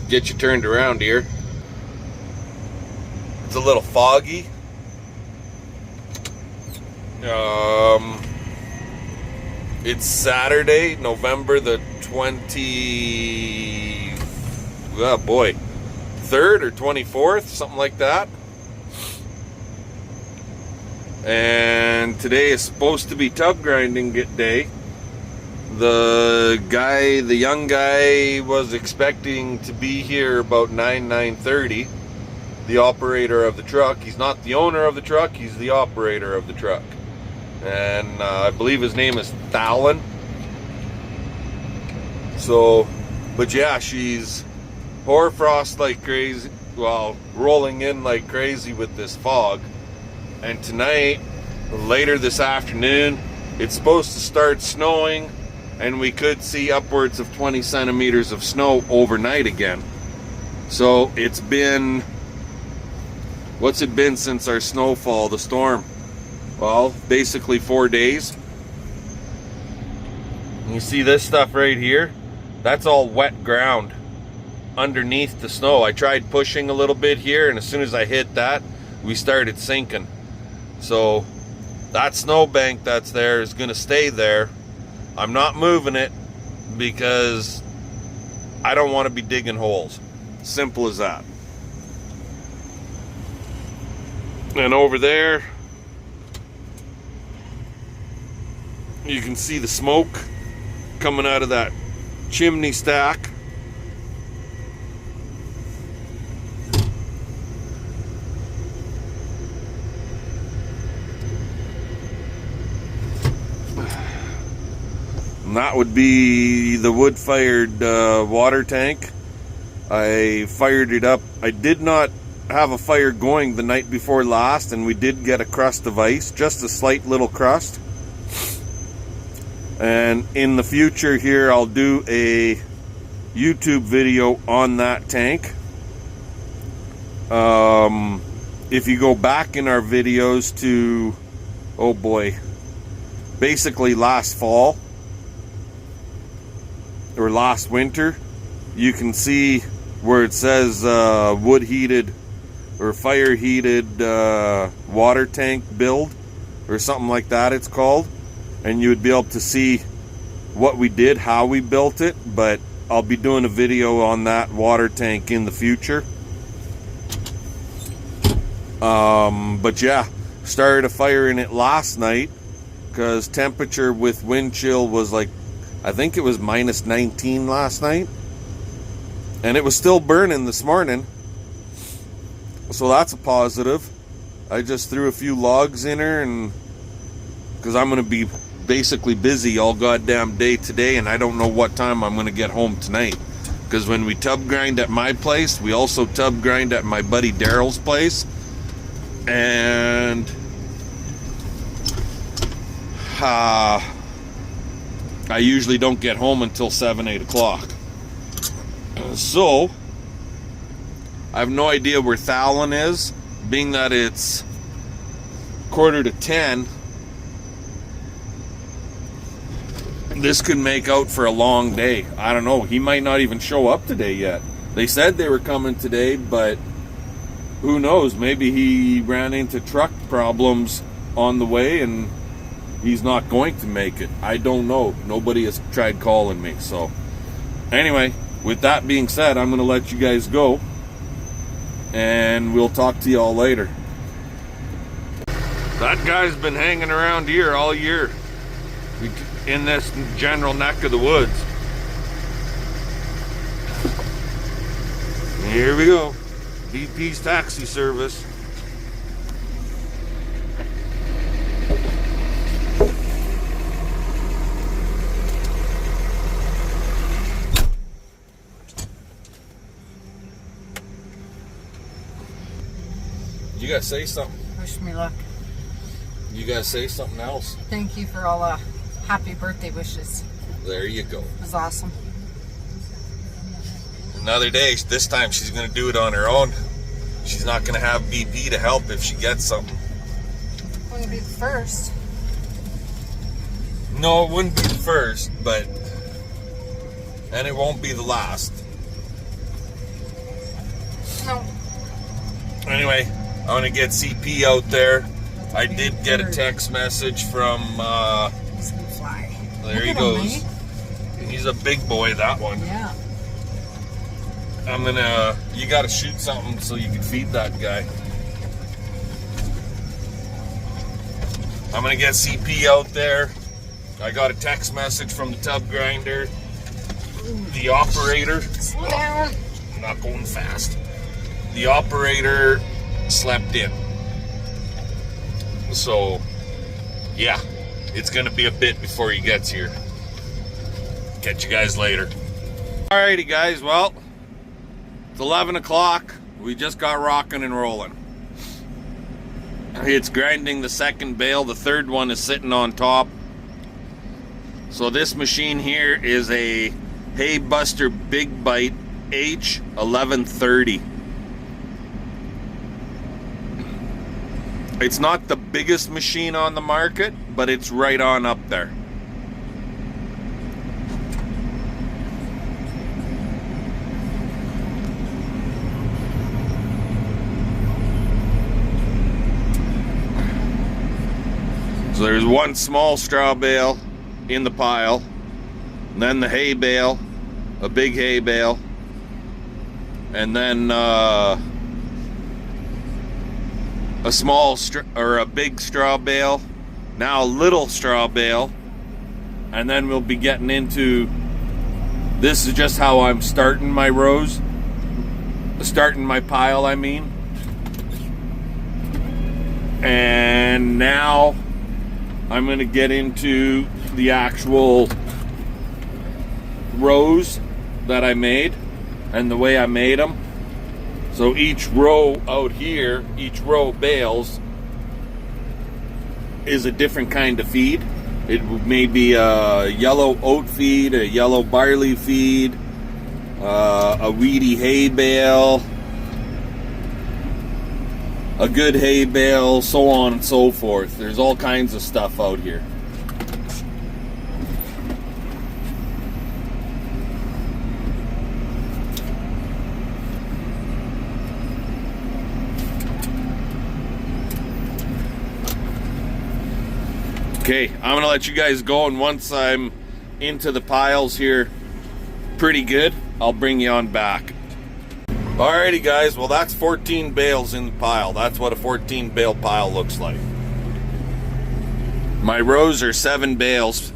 get you turned around here. It's a little foggy. It's Saturday, November the 3rd or 24th, something like that. And today is supposed to be tub grinding day. The young guy was expecting to be here about 9:30. The operator of the truck. He's not the owner of the truck, he's the operator of the truck. And I believe his name is Daryl. So, but yeah, she's hoarfrost like crazy, well, rolling in like crazy with this fog. And tonight, later this afternoon, it's supposed to start snowing, and we could see upwards of 20 centimeters of snow overnight again. So it's been, what's it been since our snowfall, the storm? Well, basically 4 days. You see this stuff right here? That's all wet ground underneath the snow. I tried pushing a little bit here, and as soon as I hit that, we started sinking. So that snowbank that's there is going to stay there. I'm not moving it because I don't want to be digging holes. Simple as that. And over there, you can see the smoke coming out of that chimney stack. And that would be the wood-fired water tank. I fired it up. I did not have a fire going the night before last, and we did get a crust of ice, just a slight little crust. And in the future here, I'll do a YouTube video on that tank. If you go back in our videos to, oh boy, basically last fall or last winter, you can see where it says wood heated or fire heated water tank build or something like that it's called. And you would be able to see what we did, how we built it. But I'll be doing a video on that water tank in the future. But yeah, started a fire in it last night because temperature with wind chill was like, I think it was minus 19 last night. And it was still burning this morning. So that's a positive. I just threw a few logs in her, and because I'm going to be basically busy all goddamn day today, and I don't know what time I'm going to get home tonight. Because when we tub grind at my place, we also tub grind at my buddy Daryl's place. And I usually don't get home until 7, 8 o'clock. So I have no idea where Thalen is, being that it's 9:45. This could make out for a long day. I don't know. He might not even show up today yet. They said they were coming today, but who knows? Maybe he ran into truck problems on the way and he's not going to make it. I don't know. Nobody has tried calling me. So anyway, with that being said, I'm going to let you guys go, and we'll talk to y'all later. That guy's been hanging around here all year in this general neck of the woods. Here we go. BP's taxi service. You gotta say something. Wish me luck. You gotta say something else. Thank you for all the happy birthday wishes. There you go. It was awesome. Another day. This time she's gonna do it on her own. She's not gonna have BP to help if she gets something. Wouldn't be the first. No, it wouldn't be the first, but, and it won't be the last. Anyway, I'm gonna get CP out there. I did get a text message from, He's gonna fly. there Look he at him, goes. mate. He's a big boy, that one. Yeah. You gotta shoot something so you can feed that guy. I'm gonna get CP out there. I got a text message from the tub grinder. The operator, Slow down. I'm not going fast. The operator slept in. So, yeah, it's gonna be a bit before he gets here. Catch you guys later. Alrighty guys, well, it's 11 o'clock. We just got rocking and rolling. It's grinding the second bale. The third one is sitting on top. So this machine here is a Hay Buster Big Bite H1130. It's not the biggest machine on the market, but it's right on up there. So there's one small straw bale in the pile, and then the hay bale, a big hay bale, and then a small or a big straw bale, now a little straw bale, and then we'll be getting into, this is just how I'm starting my rows, starting my pile I mean, and now I'm going to get into the actual rows that I made and the way I made them. So each row out here, each row of bales is a different kind of feed. It may be a yellow oat feed, a yellow barley feed, a weedy hay bale, a good hay bale, so on and so forth. There's all kinds of stuff out here. Okay, I'm gonna let you guys go, and once I'm into the piles here pretty good, I'll bring you on back. Alrighty guys, well that's 14 bales in the pile. That's what a 14 bale pile looks like. My rows are 7 bales.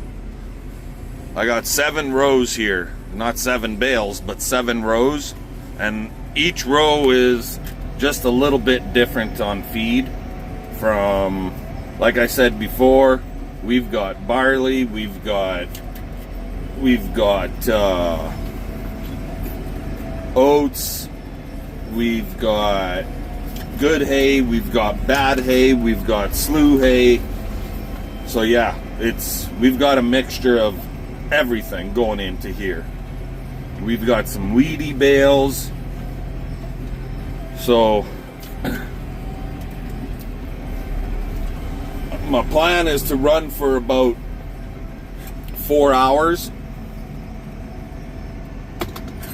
I got 7 rows here. Not 7 bales, but 7 rows. And each row is just a little bit different on feed. From, like I said before, we've got barley, we've got oats, we've got good hay, we've got bad hay, we've got slew hay. So yeah, we've got a mixture of everything going into here. We've got some weedy bales. So my plan is to run for about 4 hours,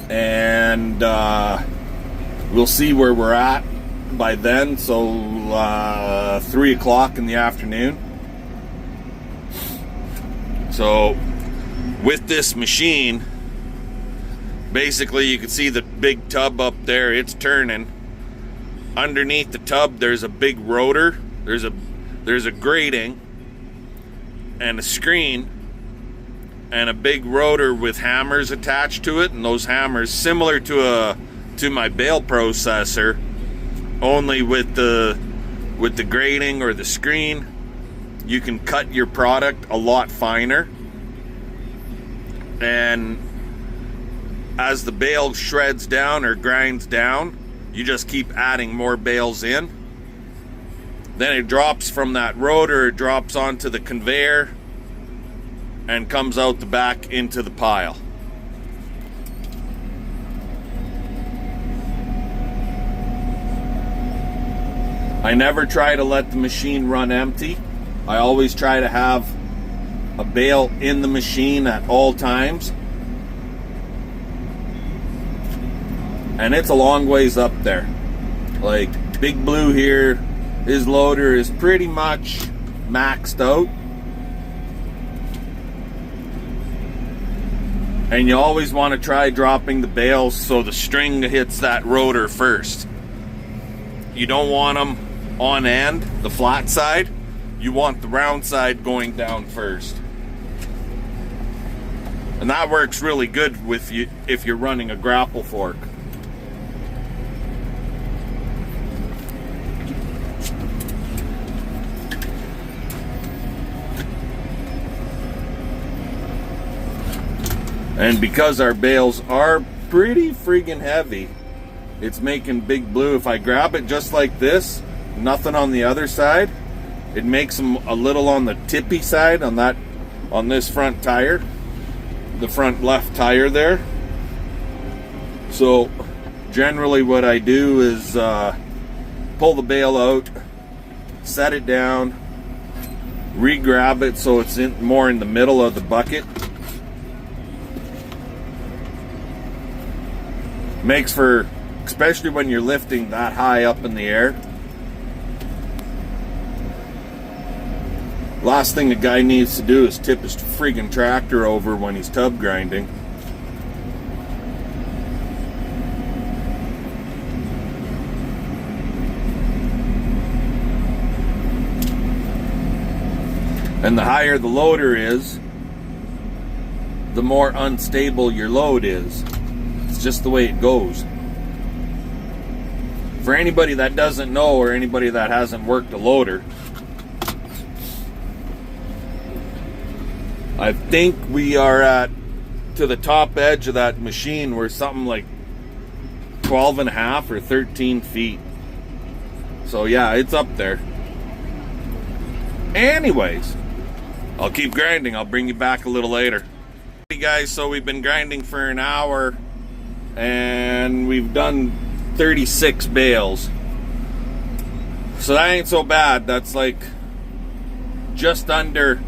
and we'll see where we're at by then. So 3 o'clock in the afternoon. So with this machine, basically you can see the big tub up there, it's turning. Underneath the tub there's a big rotor, there's a grating and a screen and a big rotor with hammers attached to it, and those hammers similar to my bale processor, only with the grating or the screen you can cut your product a lot finer, and as the bale shreds down or grinds down, you just keep adding more bales in. Then it drops from that rotor, it drops onto the conveyor and comes out the back into the pile. I never try to let the machine run empty. I always try to have a bale in the machine at all times. And it's a long ways up there. Like Big Blue here, his loader is pretty much maxed out. And you always want to try dropping the bales so the string hits that rotor first. You don't want them on end, the flat side. You want the round side going down first. And that works really good with you if you're running a grapple fork. And because our bales are pretty friggin' heavy, it's making Big Blue. If I grab it just like this, nothing on the other side, it makes them a little on the tippy side on this front tire, the front left tire there. So generally what I do is pull the bale out, set it down, re-grab it so it's more in the middle of the bucket. Makes for, especially when you're lifting that high up in the air. Last thing a guy needs to do is tip his friggin' tractor over when he's tub grinding. And the higher the loader is, the more unstable your load is. It's just the way it goes. For anybody that doesn't know, or anybody that hasn't worked a loader, I think we are to the top edge of that machine. We're something like 12 and a half or 13 feet. So yeah, it's up there. Anyways, I'll keep grinding. I'll bring you back a little later. Hey guys, so we've been grinding for an hour and we've done 36 bales. So that ain't so bad. That's like just under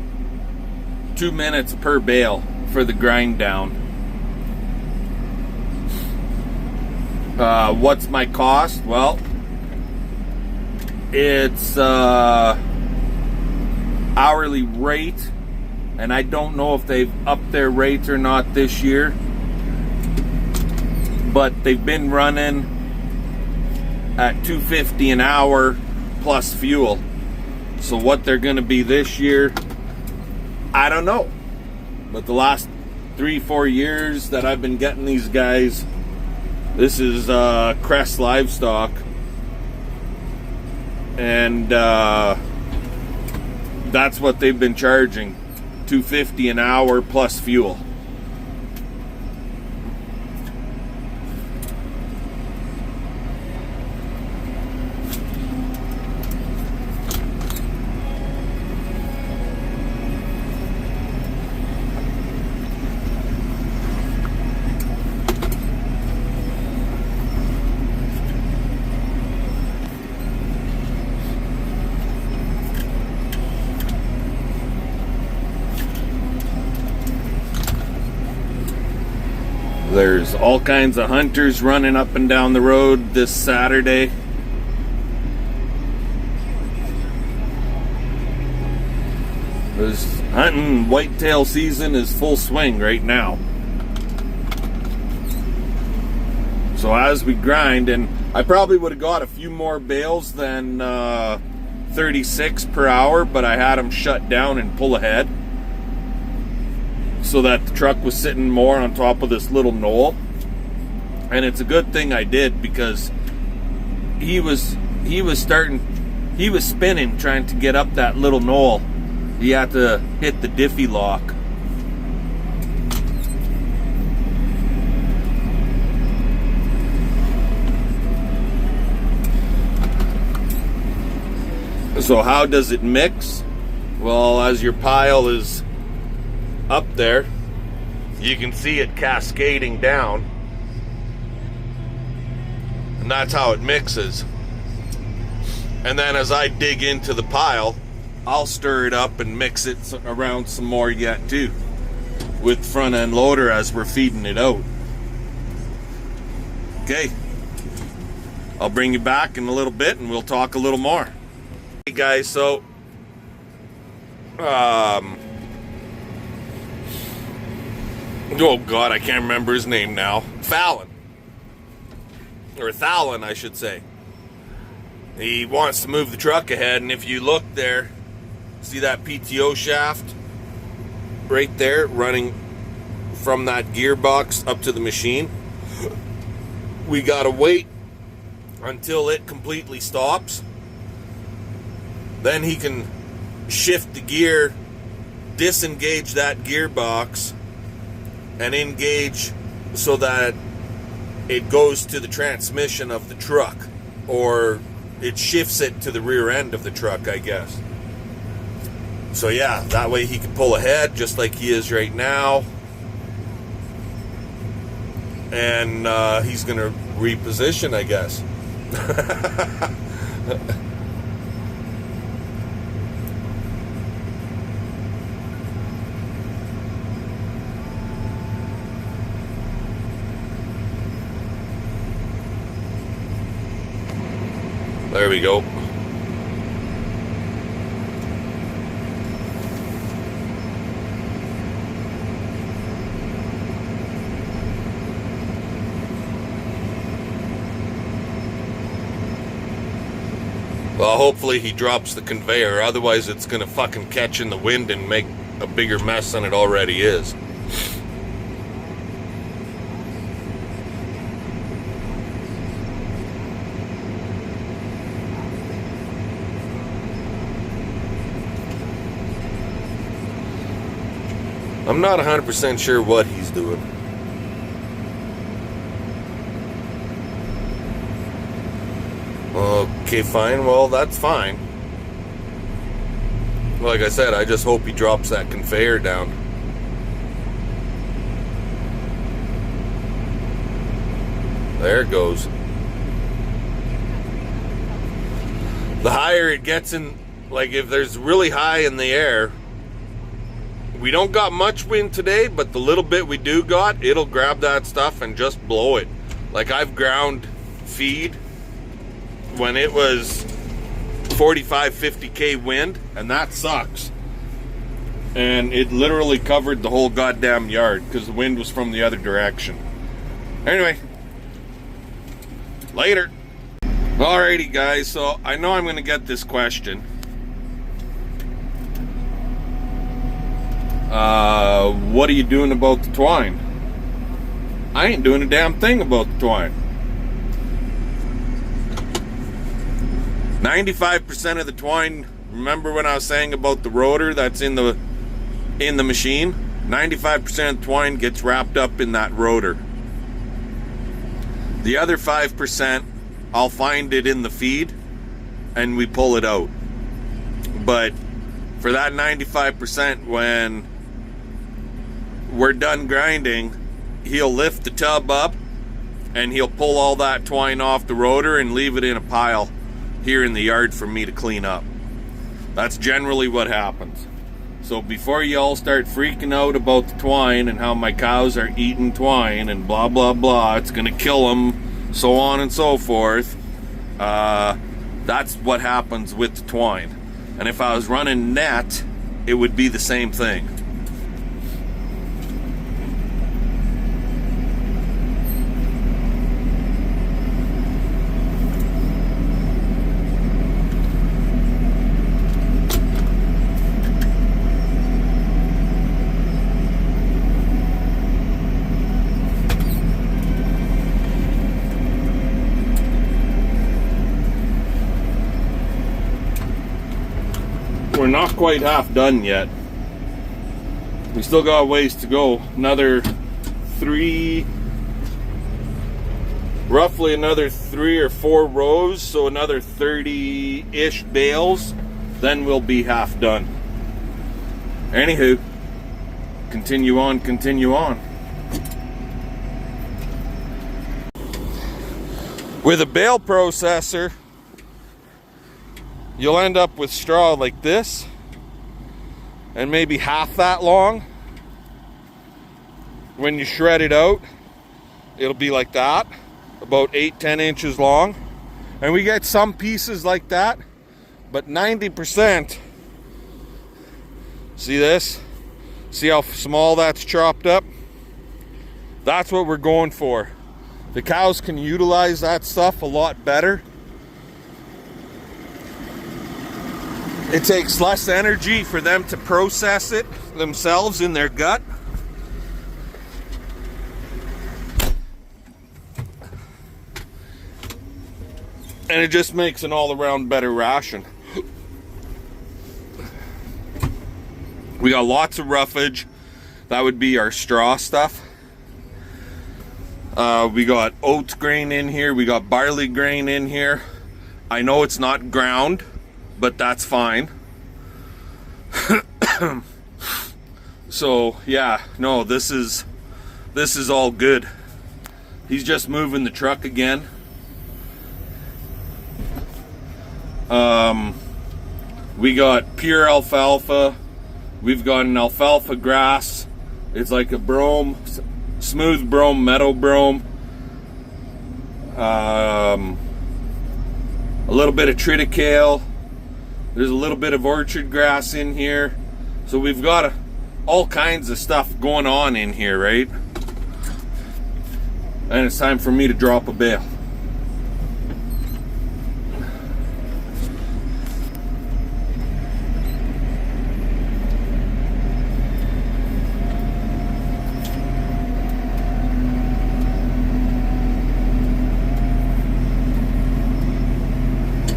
2 minutes per bale for the grind down. What's my cost? Well, it's hourly rate, and I don't know if they've upped their rates or not this year, but they've been running at $2.50 an hour plus fuel. So what they're going to be this year, I don't know. But the last 3-4 years that I've been getting these guys, this is Crest Livestock, and that's what they've been charging, $2.50 an hour plus fuel. There's all kinds of hunters running up and down the road this Saturday. There's hunting, whitetail season is full swing right now. So as we grind, and I probably would have got a few more bales than 36 per hour, but I had them shut down and pull ahead, so that the truck was sitting more on top of this little knoll. And it's a good thing I did, because he was spinning trying to get up that little knoll. He had to hit the diffie lock. So how does it mix? Well, as your pile is up there, you can see it cascading down, and that's how it mixes. And then as I dig into the pile, I'll stir it up and mix it around some more yet too, with front end loader as we're feeding it out. Okay, I'll bring you back in a little bit and we'll talk a little more. Hey guys, so oh god, I can't remember his name now. Fallon. Or Thallon, I should say. He wants to move the truck ahead, and if you look there, see that PTO shaft right there running from that gearbox up to the machine? We gotta wait until it completely stops. Then he can shift the gear, disengage that gearbox, and engage so that it goes to the transmission of the truck, or it shifts it to the rear end of the truck, I guess. So yeah, that way he can pull ahead just like he is right now. And he's gonna reposition, I guess. There we go. Well, hopefully he drops the conveyor, otherwise it's gonna fucking catch in the wind and make a bigger mess than it already is. I'm not 100% sure what he's doing. Okay, fine. Well, that's fine. Like I said, I just hope he drops that conveyor down. There it goes. The higher it gets in, like if there's really high in the air, we don't got much wind today, but the little bit we do got, it'll grab that stuff and just blow it. Like I've ground feed when it was 45, 50K wind, and that sucks. And it literally covered the whole goddamn yard because the wind was from the other direction. Anyway, later. Alrighty guys, so I know I'm gonna get this question. What are you doing about the twine? I ain't doing a damn thing about the twine. 95% of the twine, remember when I was saying about the rotor that's in the machine? 95% of the twine gets wrapped up in that rotor. The other 5%, I'll find it in the feed and we pull it out. But for that 95%, when we're done grinding, he'll lift the tub up and he'll pull all that twine off the rotor and leave it in a pile here in the yard for me to clean up. That's generally what happens. So before you all start freaking out about the twine and how my cows are eating twine and blah blah blah, it's gonna kill them, so on and so forth, that's what happens with the twine. And if I was running net, it would be the same thing. We're not quite half done yet. We still got a ways to go. Roughly another 3 or 4 rows, so another 30-ish bales, then we'll be half done. Anywho, continue on. With a bale processor, you'll end up with straw like this, and maybe half that long. When you shred it out, it'll be like that, about 8-10 inches long. And we get some pieces like that, but 90%, see this? See how small that's chopped up? That's what we're going for. The cows can utilize that stuff a lot better. It takes less energy for them to process it themselves in their gut. And it just makes an all-around better ration. We got lots of roughage. That would be our straw stuff. We got oats grain in here. We got barley grain in here. I know it's not ground, but that's fine. So yeah, no, this is all good. He's just moving the truck again. We got pure alfalfa. We've got an alfalfa grass. It's like a brome, smooth brome, meadow brome. A little bit of triticale. There's a little bit of orchard grass in here. So we've got all kinds of stuff going on in here, right? And it's time for me to drop a bale.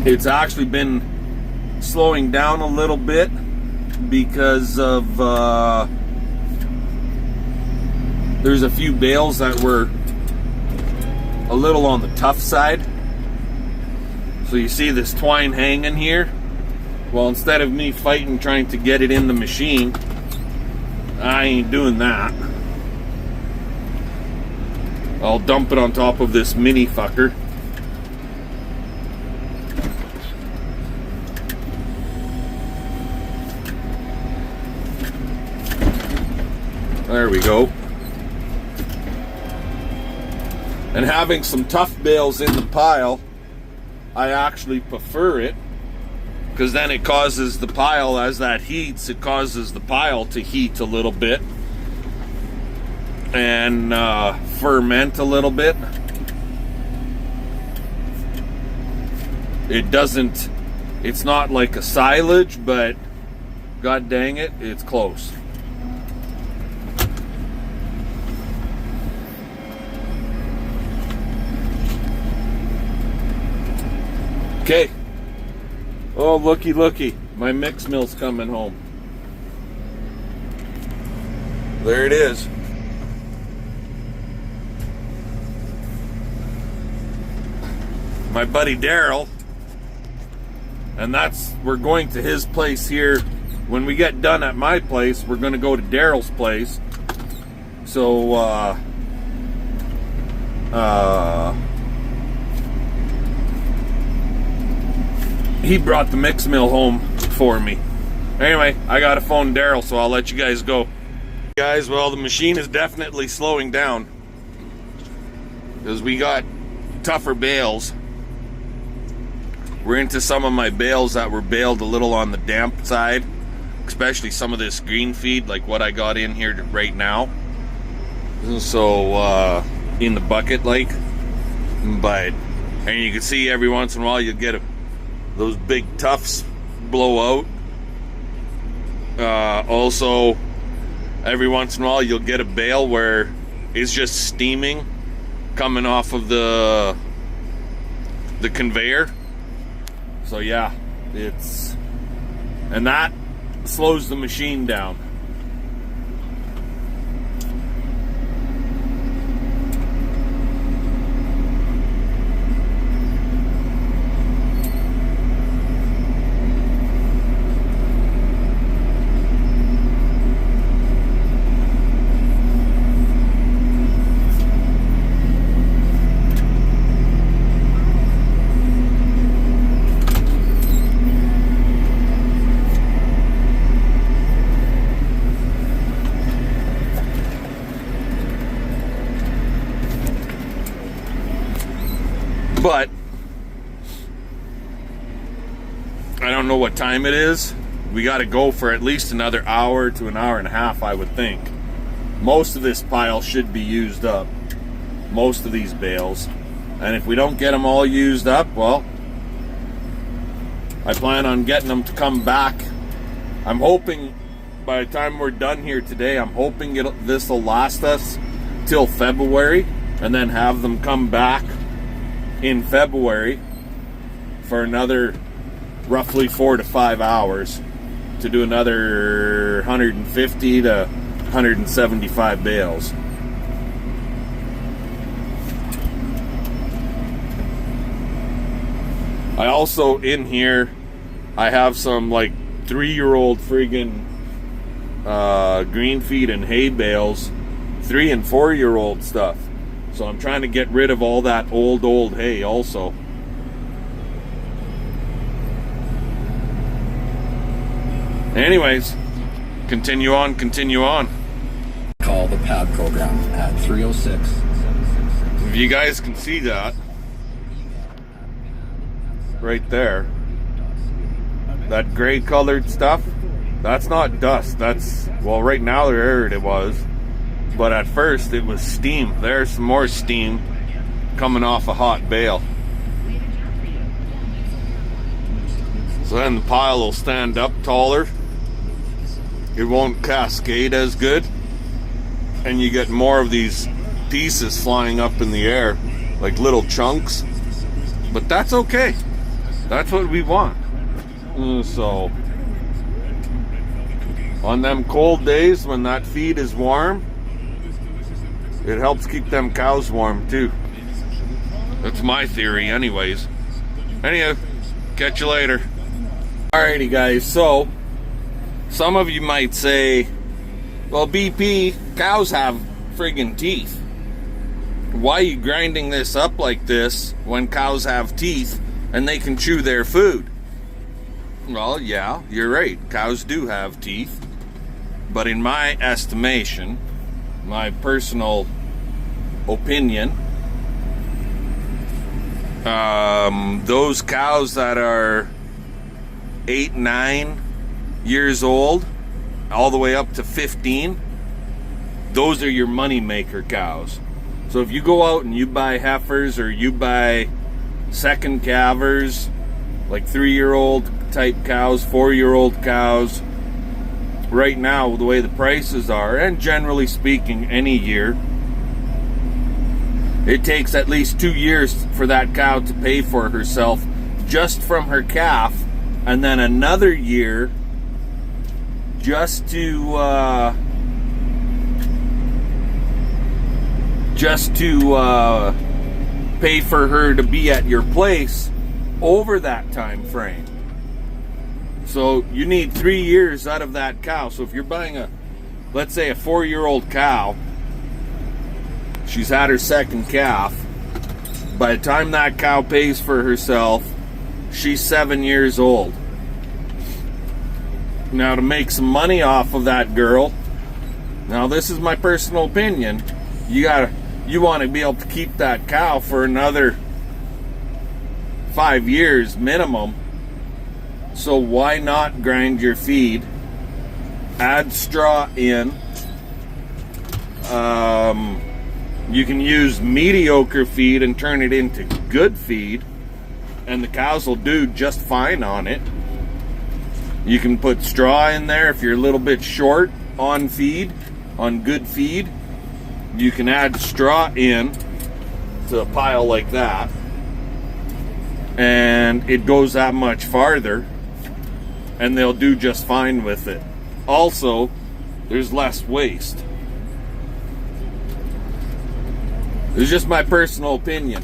It's actually been slowing down a little bit because of there's a few bales that were a little on the tough side. So you see this twine hanging here? Well, instead of me fighting trying to get it in the machine, I ain't doing that. I'll dump it on top of this mini fucker. There we go. And having some tough bales in the pile, I actually prefer it, because then it causes the pile, as that heats, it causes the pile to heat a little bit and ferment a little bit. It doesn't, it's not like a silage, but god dang it, it's close. Okay. Oh, looky, looky. My mix mill's coming home. There it is. My buddy Daryl. And we're going to his place here. When we get done at my place, we're going to go to Daryl's place. So, he brought the mix mill home for me. Anyway, I gotta phone Daryl, so I'll let you guys go. Guys, well, the machine is definitely slowing down because we got tougher bales. We're into some of my bales that were baled a little on the damp side, especially some of this green feed, like what I got in here right now. So, in the bucket, like, and you can see every once in a while you'll get those big tufts blow out. Also, every once in a while you'll get a bale where it's just steaming coming off of the conveyor. So yeah, and that slows the machine down. But know what time it is. We got to go for at least another hour to an hour and a half, I would think. Most of this pile should be used up. Most of these bales. And if we don't get them all used up, well, I plan on getting them to come back. I'm hoping by the time we're done here today, I'm hoping this will last us till February, and then have them come back in February for another roughly 4 to 5 hours to do another 150 to 175 bales. I also, in here, I have some like 3-year-old friggin' green feed and hay bales, 3 and 4-year-old stuff. So I'm trying to get rid of all that old hay also. Anyways, continue on. Call the pad program at 306. If you guys can see that right there, that gray colored stuff, that's not dust. That's, well, right now there it was, but at first it was steam. There's some more steam coming off a hot bale. So then the pile will stand up taller. It won't cascade as good, and you get more of these pieces flying up in the air like little chunks, but that's okay. That's what we want. So on them cold days when that feed is warm, it helps keep them cows warm too. That's my theory anyways. Anyhow, catch you later. Alrighty guys, so some of you might say, well, BP, cows have friggin' teeth. Why are you grinding this up like this when cows have teeth and they can chew their food? Well, yeah, you're right. Cows do have teeth. But in my estimation, my personal opinion, those cows that are 8, 9 years old, all the way up to 15, those are your money maker cows. So if you go out and you buy heifers or you buy second calvers, like 3-year-old type cows, 4-year-old cows, right now the way the prices are, and generally speaking any year, it takes at least 2 years for that cow to pay for herself just from her calf, and then another year just to pay for her to be at your place over that time frame. So you need 3 years out of that cow. So if you're buying let's say a 4-year-old cow, she's had her second calf. By the time that cow pays for herself, she's 7 years old. Now, to make some money off of that girl, now this is my personal opinion, you want to be able to keep that cow for another 5 years minimum. So why not grind your feed, add straw in. You can use mediocre feed and turn it into good feed, and the cows will do just fine on it. You can put straw in there if you're a little bit short on feed, on good feed. You can add straw in to a pile like that, and it goes that much farther, and they'll do just fine with it. Also, there's less waste. It's just my personal opinion.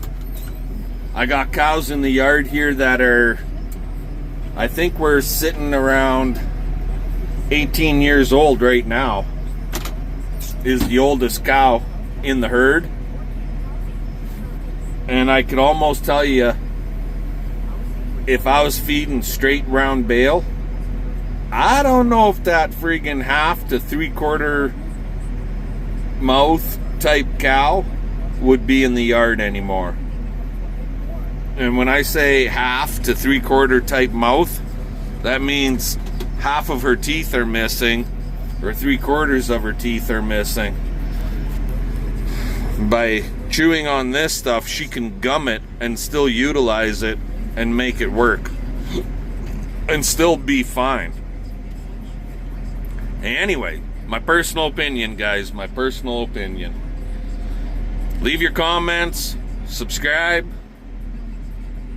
I got cows in the yard here that are, I think we're sitting around 18 years old right now, is the oldest cow in the herd. And I could almost tell you, if I was feeding straight round bale, I don't know if that friggin' 1/2 to 3/4 mouth type cow would be in the yard anymore. And when I say 1/2 to 3/4 type mouth, That means half of her teeth are missing, or 3/4 of her teeth are missing. By chewing on this stuff, she can gum it and still utilize it and make it work and still be fine. Anyway, my personal opinion, guys, my personal opinion. Leave your comments, subscribe,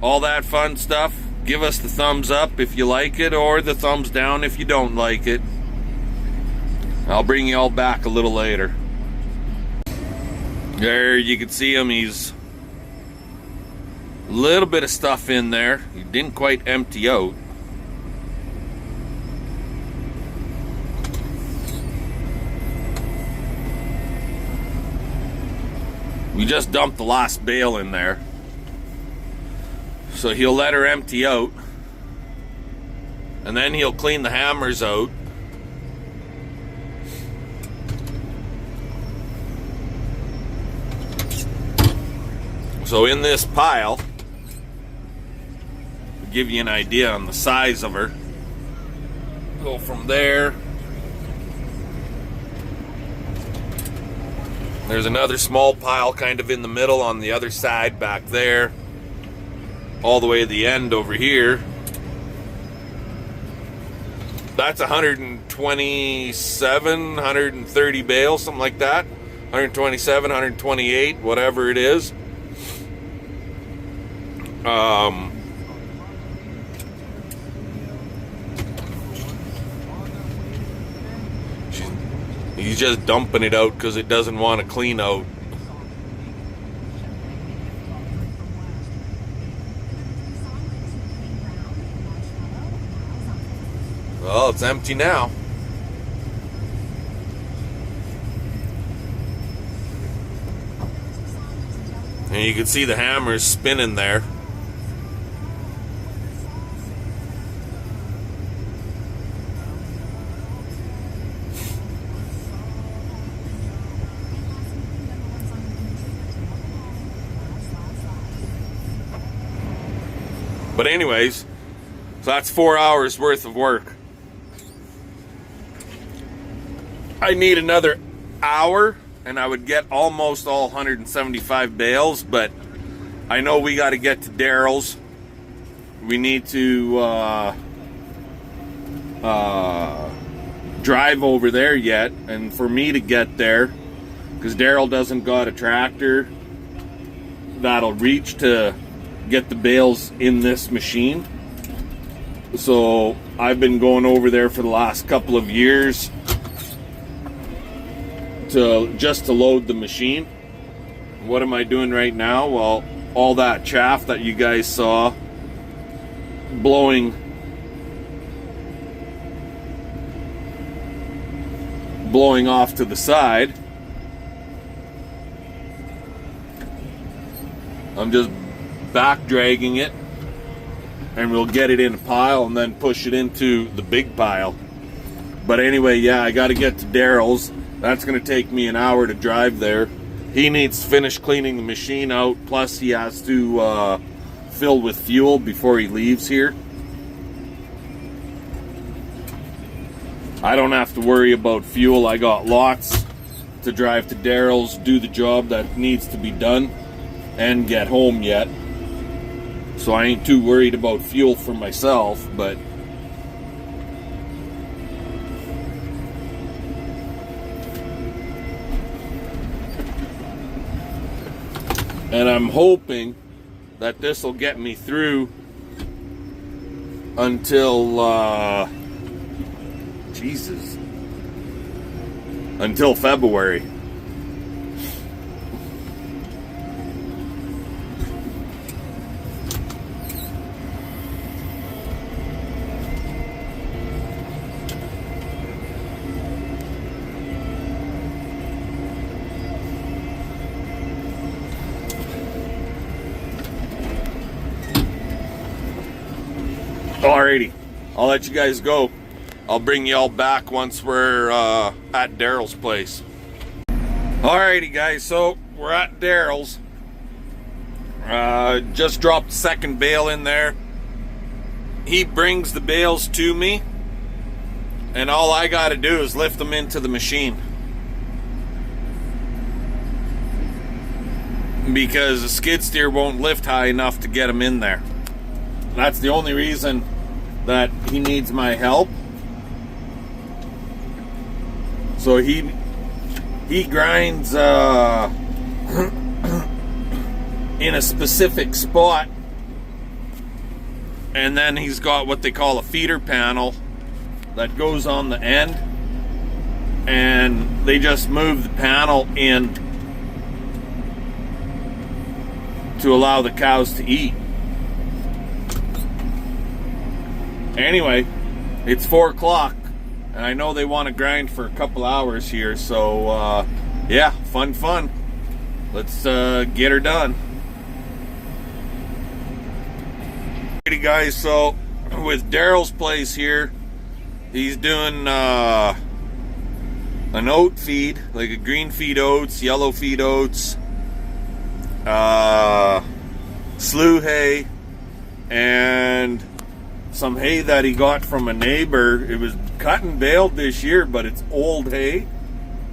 all that fun stuff. Give us the thumbs up if you like it, or the thumbs down if you don't like it. I'll bring you all back a little later. There, you can see him. He's a little bit of stuff in there. He didn't quite empty out. We just dumped the last bale in there. So he'll let her empty out. And then he'll clean the hammers out. So in this pile, to give you an idea on the size of her, go from there. There's another small pile kind of in the middle on the other side back there. All the way to the end over here. That's 127, 130 bales, something like that. 127, 128, whatever it is. He's just dumping it out because it doesn't want to clean out. Well, it's empty now. And you can see the hammers spinning there. But anyways, so that's 4 hours worth of work. I need another hour and I would get almost all 175 bales, but I know we got to get to Daryl's. We need to drive over there yet, and for me to get there, because Daryl doesn't got a tractor that'll reach to get the bales in this machine. So I've been going over there for the last couple of years just to load the machine. What am I doing right now? Well, all that chaff that you guys saw blowing off to the side, I'm just back dragging it, and we'll get it in a pile and then push it into the big pile. But anyway, yeah, I got to get to Daryl's. That's going to take me an hour to drive there. He needs to finish cleaning the machine out, plus he has to fill with fuel before he leaves here. I don't have to worry about fuel. I got lots to drive to Daryl's, do the job that needs to be done, and get home yet. So I ain't too worried about fuel for myself, but and I'm hoping that this will get me through until until February. Alrighty, I'll let you guys go. I'll bring you all back once we're at Daryl's place. Alrighty guys, so we're at Daryl's. Just dropped the second bale in there. he brings the bales to me, and all I got to do is lift them into the machine. Because the skid steer won't lift high enough to get them in there. That's the only reason that he needs my help. So he grinds in a specific spot, and then he's got what they call a feeder panel that goes on the end, and they just move the panel in to allow the cows to eat. Anyway, it's 4 o'clock, and I know they want to grind for a couple hours here, so yeah, fun. Let's get her done. Alrighty guys, so with Daryl's place here, he's doing an oat feed, like a green feed oats, yellow feed oats, slew hay, and some hay that he got from a neighbor. It was cut and baled this year, but it's old hay.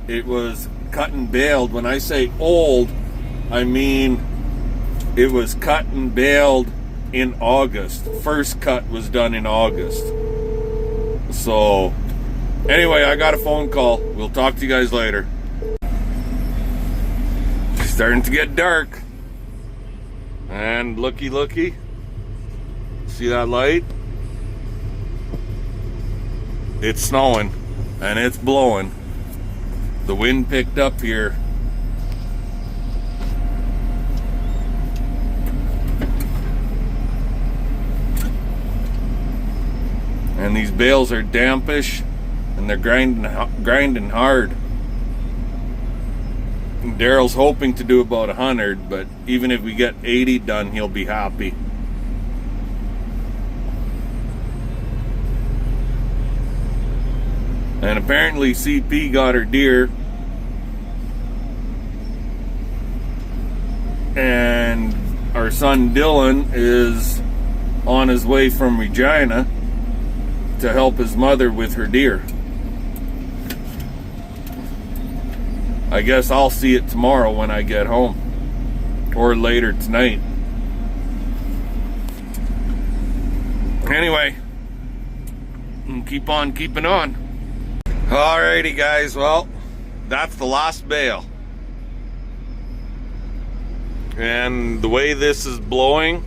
It was cut and baled. When I say old, I mean it was cut and baled in August. First cut was done in August. So anyway, I got a phone call. We'll talk to you guys later. It's starting to get dark. And looky. See that light? It's snowing and it's blowing. The wind picked up here. And these bales are dampish and they're grinding hard. Daryl's hoping to do about 100, but even if we get 80 done, he'll be happy. And apparently CP got her deer, and our son Dylan is on his way from Regina to help his mother with her deer. I guess I'll see it tomorrow when I get home, or later tonight. Anyway, keep on keeping on. Alrighty guys, well, that's the last bale. And the way this is blowing,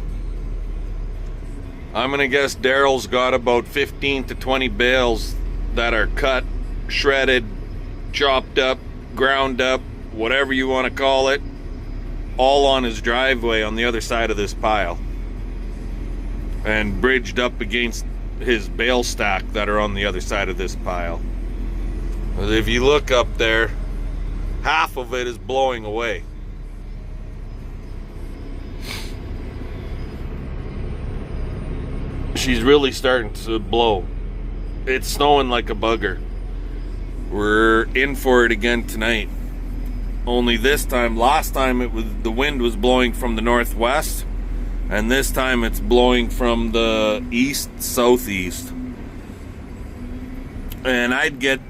I'm gonna guess Daryl's got about 15 to 20 bales that are cut, shredded, chopped up, ground up, whatever you want to call it, all on his driveway on the other side of this pile, and bridged up against his bale stack that are on the other side of this pile. If you look up there, half of it is blowing away. She's really starting to blow. It's snowing like a bugger. We're in for it again tonight. Only this time, last time the wind was blowing from the northwest, and this time it's blowing from the east southeast. And I'd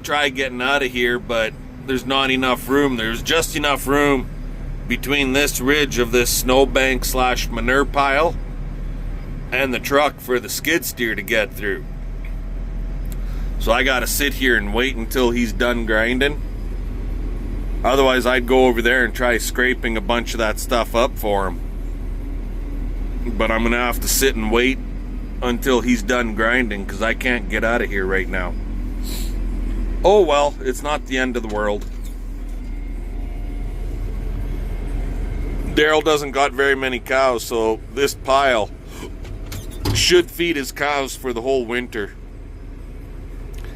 try getting out of here, but there's not enough room. There's just enough room between this ridge of this snowbank / manure pile and the truck for the skid steer to get through. So I gotta sit here and wait until he's done grinding. Otherwise I'd go over there and try scraping a bunch of that stuff up for him. But I'm gonna have to sit and wait until he's done grinding, because I can't get out of here right now. Oh well, it's not the end of the world. Daryl doesn't got very many cows, so this pile should feed his cows for the whole winter.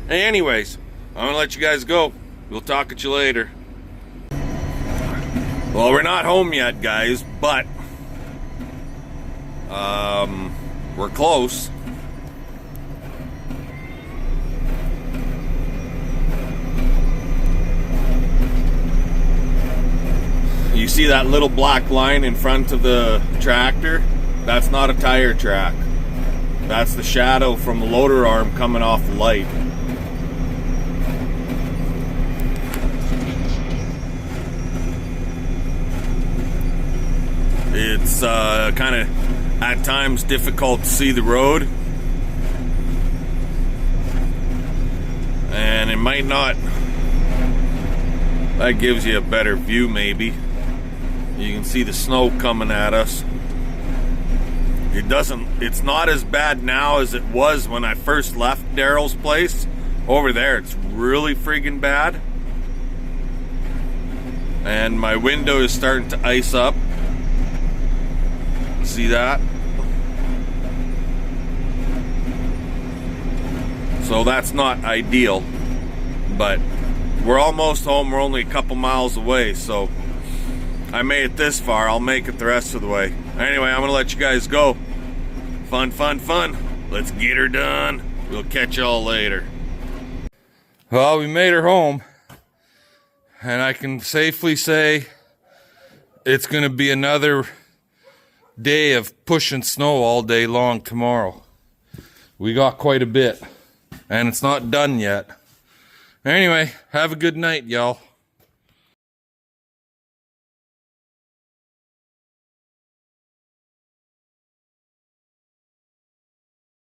Hey, anyways, I'm gonna let you guys go. We'll talk at you later. Well, we're not home yet, guys, but we're close. You see that little black line in front of the tractor? That's not a tire track. That's the shadow from the loader arm coming off the light. It's kind of at times difficult to see the road, and it might not. That gives you a better view, maybe. You can see the snow coming at us. It's not as bad now as it was when I first left Daryl's place. Over there, it's really friggin' bad. And my window is starting to ice up. See that? So that's not ideal, but we're almost home. We're only a couple miles away, so I made it this far. I'll make it the rest of the way. Anyway, I'm gonna let you guys go. Fun, fun, fun. Let's get her done. We'll catch y'all later. Well, we made her home, and I can safely say it's gonna be another day of pushing snow all day long tomorrow. We got quite a bit, and it's not done yet. Anyway, have a good night, y'all.